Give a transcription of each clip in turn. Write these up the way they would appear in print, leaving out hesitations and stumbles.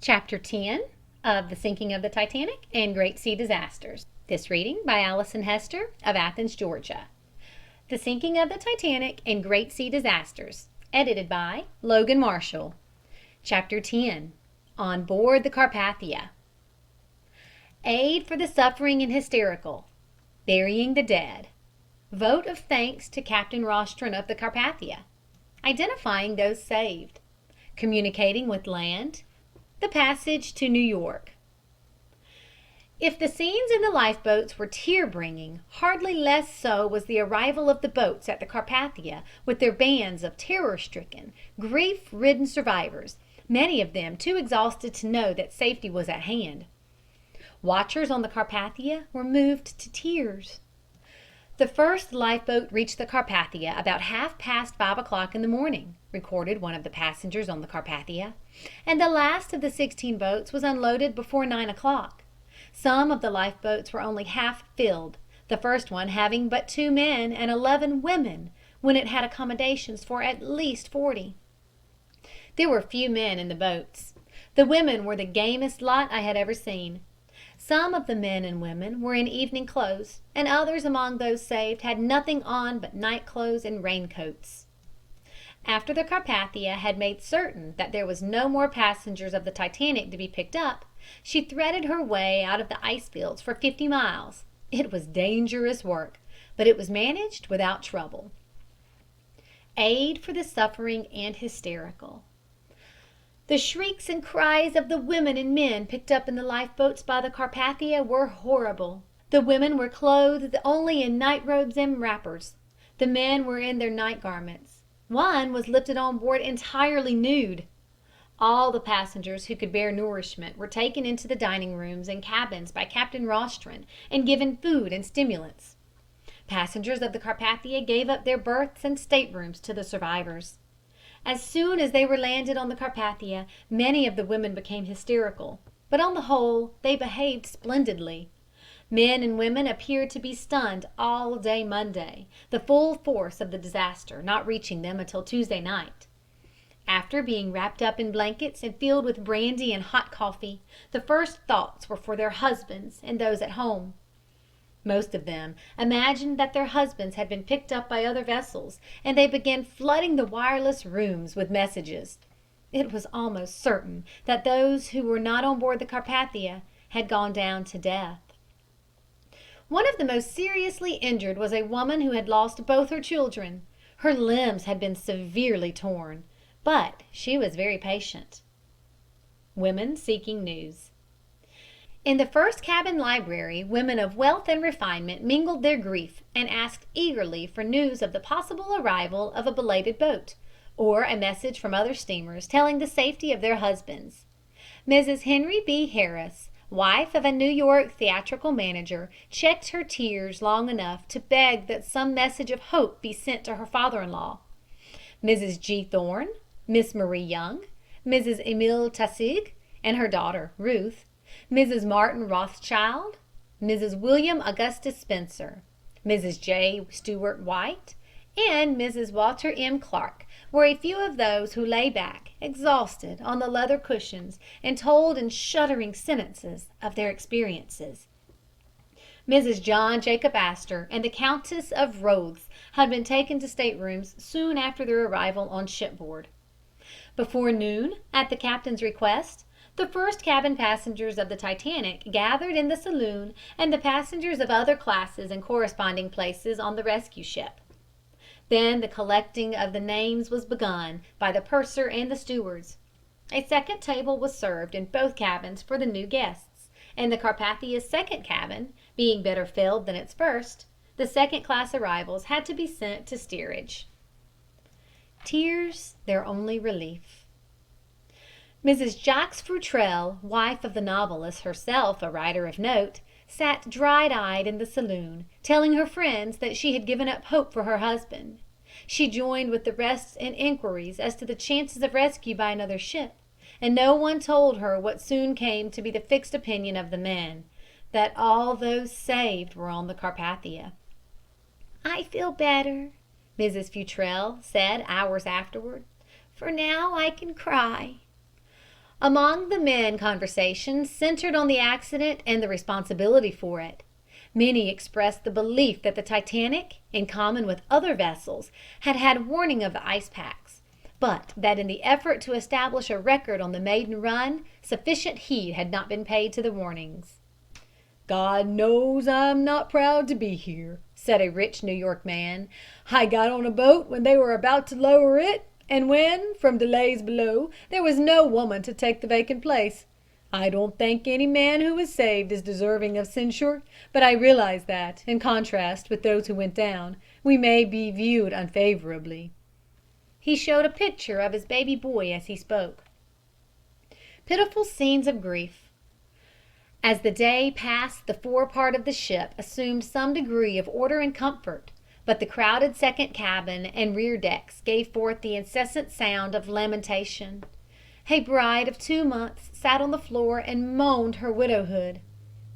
Chapter 10 of The Sinking of the Titanic and Great Sea Disasters. This reading by Allison Hester of Athens, Georgia. The Sinking of the Titanic and Great Sea Disasters. Edited by Logan Marshall. Chapter 10. On Board the Carpathia. Aid for the suffering and hysterical. Burying the dead. Vote of thanks to Captain Rostron of the Carpathia. Identifying those saved. Communicating with land. The passage to New York. If the scenes in the lifeboats were tear-bringing, hardly less so was the arrival of the boats at the Carpathia with their bands of terror-stricken, grief-ridden survivors, many of them too exhausted to know that safety was at hand. Watchers on the Carpathia were moved to tears. The first lifeboat reached the Carpathia about 5:30 in the morning, recorded one of the passengers on the Carpathia, and the last of the 16 boats was unloaded before 9 o'clock. Some of the lifeboats were only half filled, the first one having but 2 men and 11 women, when it had accommodations for at least 40. There were few men in the boats. The women were the gamest lot I had ever seen. Some of the men and women were in evening clothes, and others among those saved had nothing on but night clothes and raincoats. After the Carpathia had made certain that there was no more passengers of the Titanic to be picked up, she threaded her way out of the ice fields for 50 miles. It was dangerous work, but it was managed without trouble. Aid for the suffering and hysterical. The shrieks and cries of the women and men picked up in the lifeboats by the Carpathia were horrible. The women were clothed only in night robes and wrappers. The men were in their night garments. One was lifted on board entirely nude. All the passengers who could bear nourishment were taken into the dining rooms and cabins by Captain Rostron and given food and stimulants. Passengers of the Carpathia gave up their berths and staterooms to the survivors. As soon as they were landed on the Carpathia, many of the women became hysterical, but on the whole they behaved splendidly. Men and women appeared to be stunned all day Monday, the full force of the disaster not reaching them until Tuesday night. After being wrapped up in blankets and filled with brandy and hot coffee, the first thoughts were for their husbands and those at home. Most of them imagined that their husbands had been picked up by other vessels, and they began flooding the wireless rooms with messages. It was almost certain that those who were not on board the Carpathia had gone down to death. One of the most seriously injured was a woman who had lost both her children. Her limbs had been severely torn, but she was very patient. Women seeking news. In the first cabin library, women of wealth and refinement mingled their grief and asked eagerly for news of the possible arrival of a belated boat, or a message from other steamers telling the safety of their husbands. Mrs. Henry B. Harris, wife of a New York theatrical manager, checked her tears long enough to beg that some message of hope be sent to her father-in-law. Mrs. G. Thorne, Miss Marie Young, Mrs. Emile Tassig, and her daughter, Ruth, Mrs. Martin Rothschild, Mrs. William Augustus Spencer, Mrs. J. Stewart White, and Mrs. Walter M. Clark were a few of those who lay back, exhausted, on the leather cushions and told in shuddering sentences of their experiences. Mrs. John Jacob Astor and the Countess of Rothes had been taken to staterooms soon after their arrival on shipboard. Before noon, at the captain's request, the first cabin passengers of the Titanic gathered in the saloon and the passengers of other classes in corresponding places on the rescue ship. Then the collecting of the names was begun by the purser and the stewards. A second table was served in both cabins for the new guests, and the Carpathia's second cabin being better filled than its first, the second-class arrivals had to be sent to steerage. Tears their only relief. Mrs. Jacques Futrelle, wife of the novelist, herself a writer of note, sat dried-eyed in the saloon, telling her friends that she had given up hope for her husband. She joined with the rest in inquiries as to the chances of rescue by another ship, and no one told her what soon came to be the fixed opinion of the men, that all those saved were on the Carpathia. "I feel better," Mrs. Futrelle said hours afterward, "for now I can cry." Among the men, conversation centered on the accident and the responsibility for it. Many expressed the belief that the Titanic, in common with other vessels, had had warning of the ice packs, but that in the effort to establish a record on the maiden run, sufficient heed had not been paid to the warnings. "God knows I'm not proud to be here," said a rich New York man. "I got on a boat when they were about to lower it, and when, from delays below, there was no woman to take the vacant place. I don't think any man who was saved is deserving of censure, but I realize that, in contrast with those who went down, we may be viewed unfavorably." He showed a picture of his baby boy as he spoke. Pitiful scenes of grief. As the day passed the fore part of the ship assumed some degree of order and comfort, but the crowded second cabin and rear decks gave forth the incessant sound of lamentation. A bride of 2 months sat on the floor and moaned her widowhood.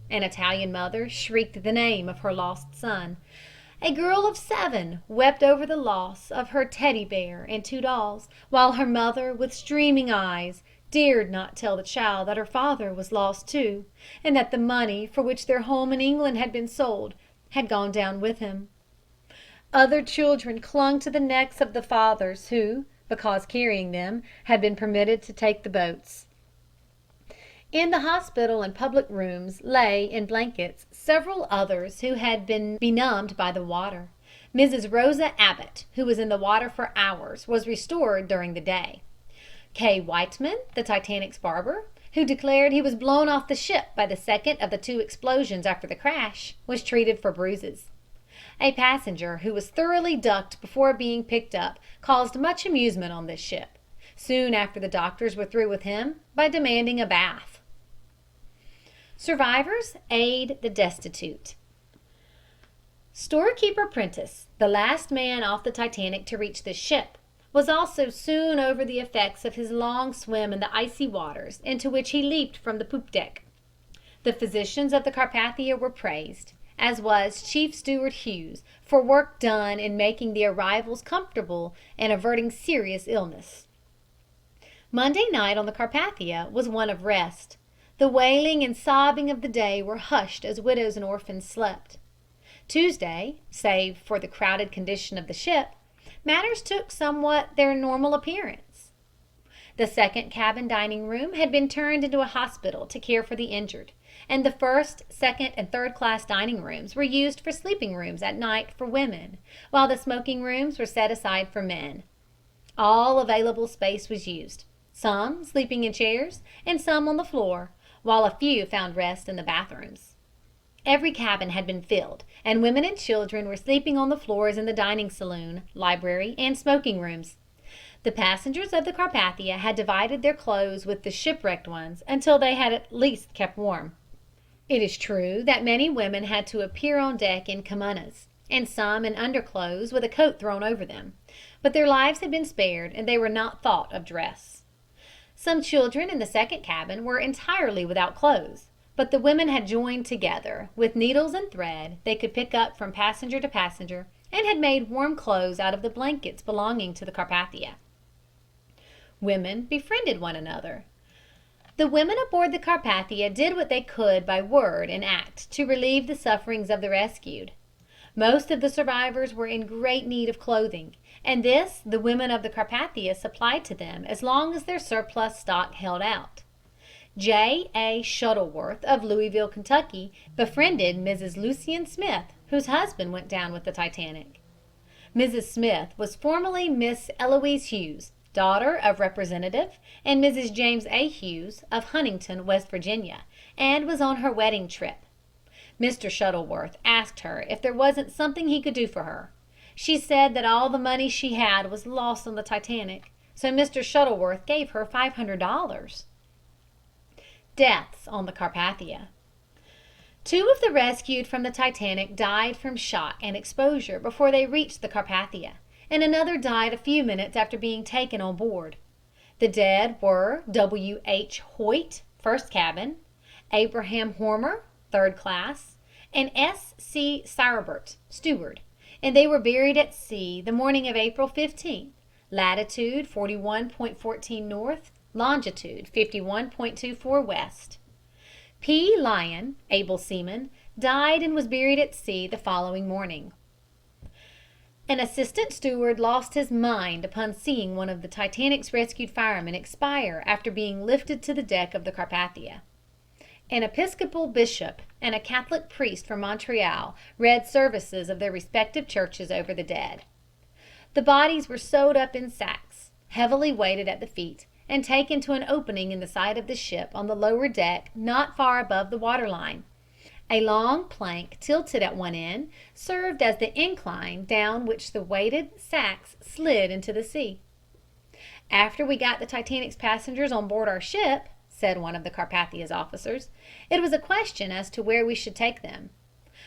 An Italian mother shrieked the name of her lost son. A girl of 7 wept over the loss of her teddy bear and 2 dolls, while her mother, with streaming eyes, dared not tell the child that her father was lost too, and that the money for which their home in England had been sold had gone down with him. Other children clung to the necks of the fathers who, because carrying them, had been permitted to take the boats. In the hospital and public rooms lay, in blankets, several others who had been benumbed by the water. Mrs. Rosa Abbott, who was in the water for hours, was restored during the day. K. Whiteman, the Titanic's barber, who declared he was blown off the ship by the second of the 2 explosions after the crash, was treated for bruises. A passenger who was thoroughly ducked before being picked up caused much amusement on this ship, soon after the doctors were through with him, by demanding a bath. Survivors aid the destitute. Storekeeper Prentice, the last man off the Titanic to reach the ship, was also soon over the effects of his long swim in the icy waters into which he leaped from the poop deck. The physicians of the Carpathia were praised, as was Chief Steward Hughes, for work done in making the arrivals comfortable and averting serious illness. Monday night on the Carpathia was one of rest. The wailing and sobbing of the day were hushed as widows and orphans slept. Tuesday, save for the crowded condition of the ship, matters took somewhat their normal appearance. The second cabin dining room had been turned into a hospital to care for the injured, and the first, second, and third class dining rooms were used for sleeping rooms at night for women, while the smoking rooms were set aside for men. All available space was used, some sleeping in chairs and some on the floor, while a few found rest in the bathrooms. Every cabin had been filled, and women and children were sleeping on the floors in the dining saloon, library, and smoking rooms. The passengers of the Carpathia had divided their clothes with the shipwrecked ones until they had at least kept warm. It is true that many women had to appear on deck in kimonos, and some in underclothes with a coat thrown over them, but their lives had been spared and they were not thought of dress. Some children in the second cabin were entirely without clothes, but the women had joined together, with needles and thread they could pick up from passenger to passenger, and had made warm clothes out of the blankets belonging to the Carpathia. Women befriended one another. The women aboard the Carpathia did what they could by word and act to relieve the sufferings of the rescued. Most of the survivors were in great need of clothing, and this the women of the Carpathia supplied to them as long as their surplus stock held out. J. A. Shuttleworth of Louisville, Kentucky, befriended Mrs. Lucien Smith, whose husband went down with the Titanic. Mrs. Smith was formerly Miss Eloise Hughes, daughter of Representative and Mrs. James A. Hughes of Huntington, West Virginia, and was on her wedding trip. Mr. Shuttleworth asked her if there wasn't something he could do for her. She said that all the money she had was lost on the Titanic, so Mr. Shuttleworth gave her $500. Deaths on the Carpathia. 2 of the rescued from the Titanic died from shock and exposure before they reached the Carpathia, and another died a few minutes after being taken on board. The dead were W. H. Hoyt, first cabin, Abraham Hormer, third class, and S. C. Sauerbert, steward, and they were buried at sea the morning of April 15th, latitude 41.14 north, longitude 51.24 west. P. Lyon, able seaman, died and was buried at sea the following morning. An assistant steward lost his mind upon seeing one of the Titanic's rescued firemen expire after being lifted to the deck of the Carpathia. An Episcopal bishop and a Catholic priest from Montreal read services of their respective churches over the dead. The bodies were sewed up in sacks, heavily weighted at the feet, and taken to an opening in the side of the ship on the lower deck not far above the waterline. A long plank tilted at one end served as the incline down which the weighted sacks slid into the sea. "After we got the Titanic's passengers on board our ship," said one of the Carpathia's officers, "it was a question as to where we should take them.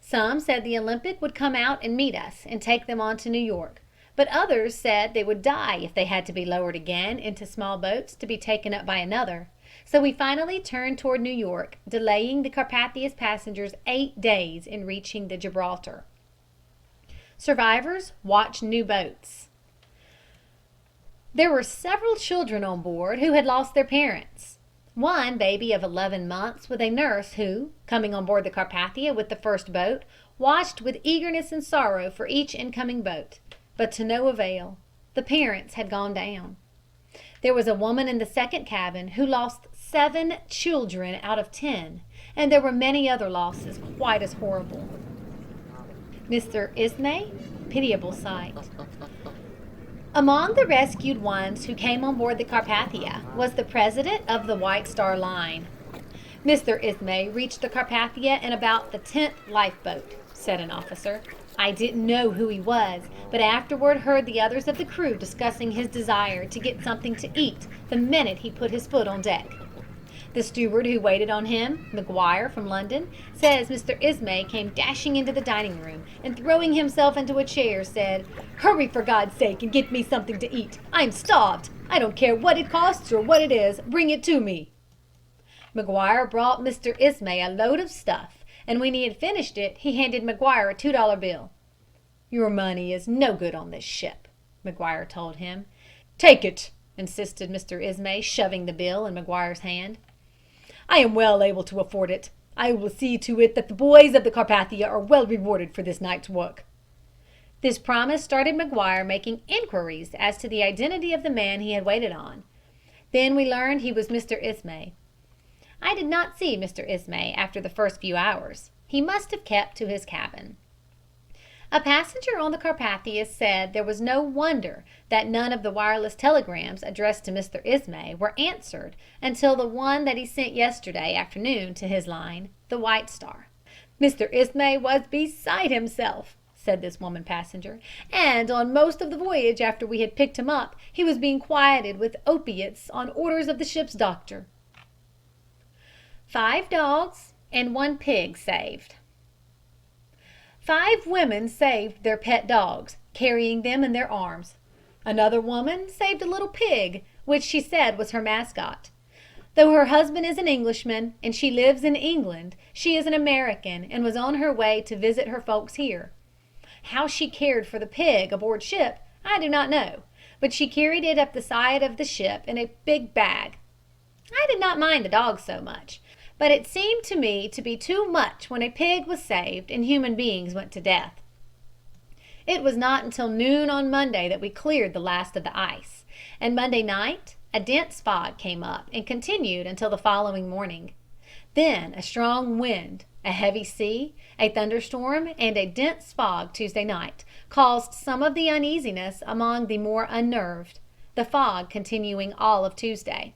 Some said the Olympic would come out and meet us and take them on to New York, but others said they would die if they had to be lowered again into small boats to be taken up by another. So we finally turned toward New York, delaying the Carpathia's passengers 8 days in reaching the Gibraltar." Survivors watch new boats. There were several children on board who had lost their parents. One baby of 11 months with a nurse who, coming on board the Carpathia with the first boat, watched with eagerness and sorrow for each incoming boat, but to no avail. The parents had gone down. There was a woman in the second cabin who lost 7 children out of 10, and there were many other losses quite as horrible. Mr. Ismay, pitiable sight. Among the rescued ones who came on board the Carpathia was the president of the White Star Line. "Mr. Ismay reached the Carpathia in about the 10th lifeboat," said an officer. "I didn't know who he was, but afterward heard the others of the crew discussing his desire to get something to eat the minute he put his foot on deck. The steward who waited on him, McGuire from London, says Mr. Ismay came dashing into the dining room and throwing himself into a chair said, 'Hurry for God's sake and get me something to eat. I'm starved. I don't care what it costs or what it is. Bring it to me.' McGuire brought Mr. Ismay a load of stuff, and when he had finished it, he handed McGuire a $2 bill. 'Your money is no good on this ship,' McGuire told him. 'Take it,' insisted Mr. Ismay, shoving the bill in McGuire's hand. 'I am well able to afford it. I will see to it that the boys of the Carpathia are well rewarded for this night's work.' This promise started McGuire making inquiries as to the identity of the man he had waited on. Then we learned he was Mr. Ismay. I did not see Mr. Ismay after the first few hours. He must have kept to his cabin. A passenger on the Carpathia said there was no wonder that none of the wireless telegrams addressed to Mr. Ismay were answered until the one that he sent yesterday afternoon to his line, the White Star. "Mr. Ismay was beside himself," said this woman passenger, "and on most of the voyage after we had picked him up he was being quieted with opiates on orders of the ship's doctor." 5 dogs and 1 pig saved. 5 women saved their pet dogs, carrying them in their arms. Another woman saved a little pig, which she said was her mascot. Though her husband is an Englishman and she lives in England, she is an American and was on her way to visit her folks here. How she cared for the pig aboard ship, I do not know, but she carried it up the side of the ship in a big bag. I did not mind the dog so much, but it seemed to me to be too much when a pig was saved and human beings went to death. It was not until noon on Monday that we cleared the last of the ice, and Monday night a dense fog came up and continued until the following morning. Then a strong wind, a heavy sea, a thunderstorm, and a dense fog Tuesday night caused some of the uneasiness among the more unnerved, the fog continuing all of Tuesday.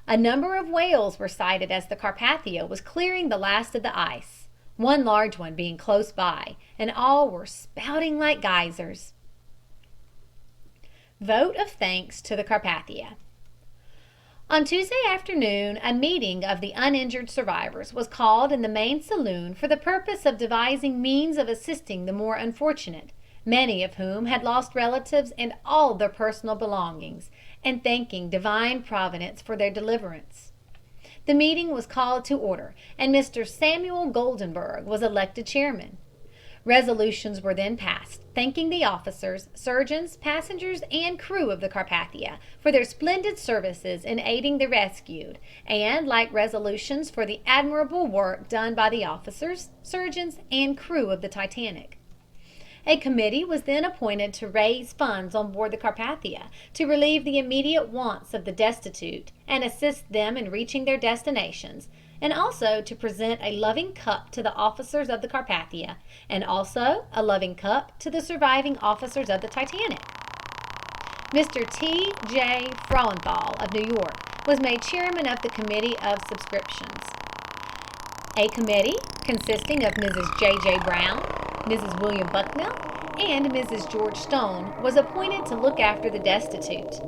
A number of whales were sighted as the Carpathia was clearing the last of the ice, one large one being close by, and all were spouting like geysers. Vote of thanks to the Carpathia. On Tuesday afternoon a meeting of the uninjured survivors was called in the main saloon for the purpose of devising means of assisting the more unfortunate, many of whom had lost relatives and all their personal belongings, and thanking divine providence for their deliverance. The meeting was called to order, and Mr. Samuel Goldenberg was elected chairman. Resolutions were then passed, thanking the officers, surgeons, passengers, and crew of the Carpathia for their splendid services in aiding the rescued, and like resolutions for the admirable work done by the officers, surgeons, and crew of the Titanic. A committee was then appointed to raise funds on board the Carpathia to relieve the immediate wants of the destitute and assist them in reaching their destinations, and also to present a loving cup to the officers of the Carpathia, and also a loving cup to the surviving officers of the Titanic. Mr. T. J. Frauenthal of New York was made chairman of the Committee of Subscriptions. A committee consisting of Mrs. J. J. Brown, Mrs. William Bucknell, and Mrs. George Stone was appointed to look after the destitute.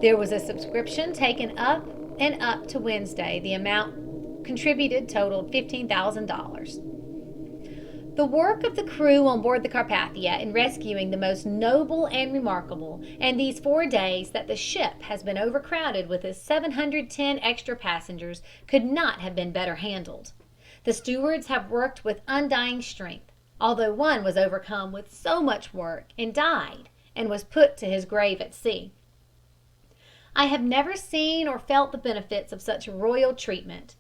There was a subscription taken up, and up to Wednesday the amount contributed totaled $15,000. The work of the crew on board the Carpathia in rescuing the most noble and remarkable, and these 4 days that the ship has been overcrowded with its 710 extra passengers, could not have been better handled. The stewards have worked with undying strength, although one was overcome with so much work and died, and was put to his grave at sea. I have never seen or felt the benefits of such royal treatment.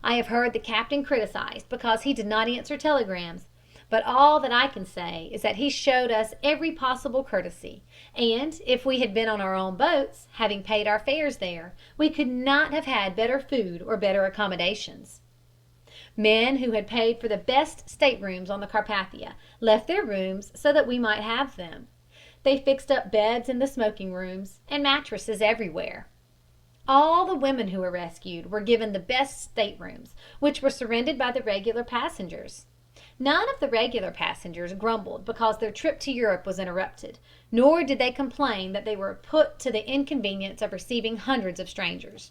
I have heard the captain criticized because he did not answer telegrams, but all that I can say is that he showed us every possible courtesy, and if we had been on our own boats, having paid our fares there, we could not have had better food or better accommodations. Men who had paid for the best staterooms on the Carpathia left their rooms so that we might have them. They fixed up beds in the smoking rooms and mattresses everywhere. All the women who were rescued were given the best staterooms, which were surrendered by the regular passengers. None of the regular passengers grumbled because their trip to Europe was interrupted, nor did they complain that they were put to the inconvenience of receiving hundreds of strangers.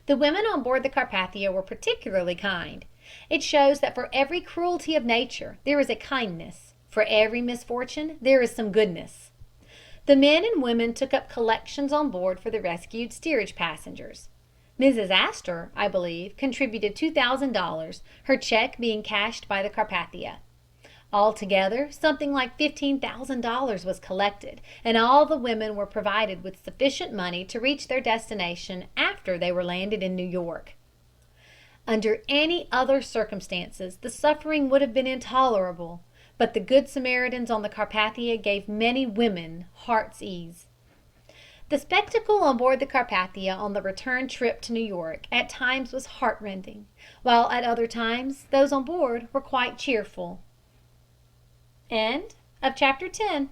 The women on board the Carpathia were particularly kind. It shows that for every cruelty of nature there is a kindness, for every misfortune there is some goodness. The men and women took up collections on board for the rescued steerage passengers. Mrs. Astor, I believe, contributed $2,000, her check being cashed by the Carpathia. Altogether, something like $15,000 was collected, and all the women were provided with sufficient money to reach their destination after they were landed in New York. Under any other circumstances, the suffering would have been intolerable, but the good Samaritans on the Carpathia gave many women heart's ease. The spectacle on board the Carpathia on the return trip to New York at times was heartrending, while at other times those on board were quite cheerful. End of chapter 10.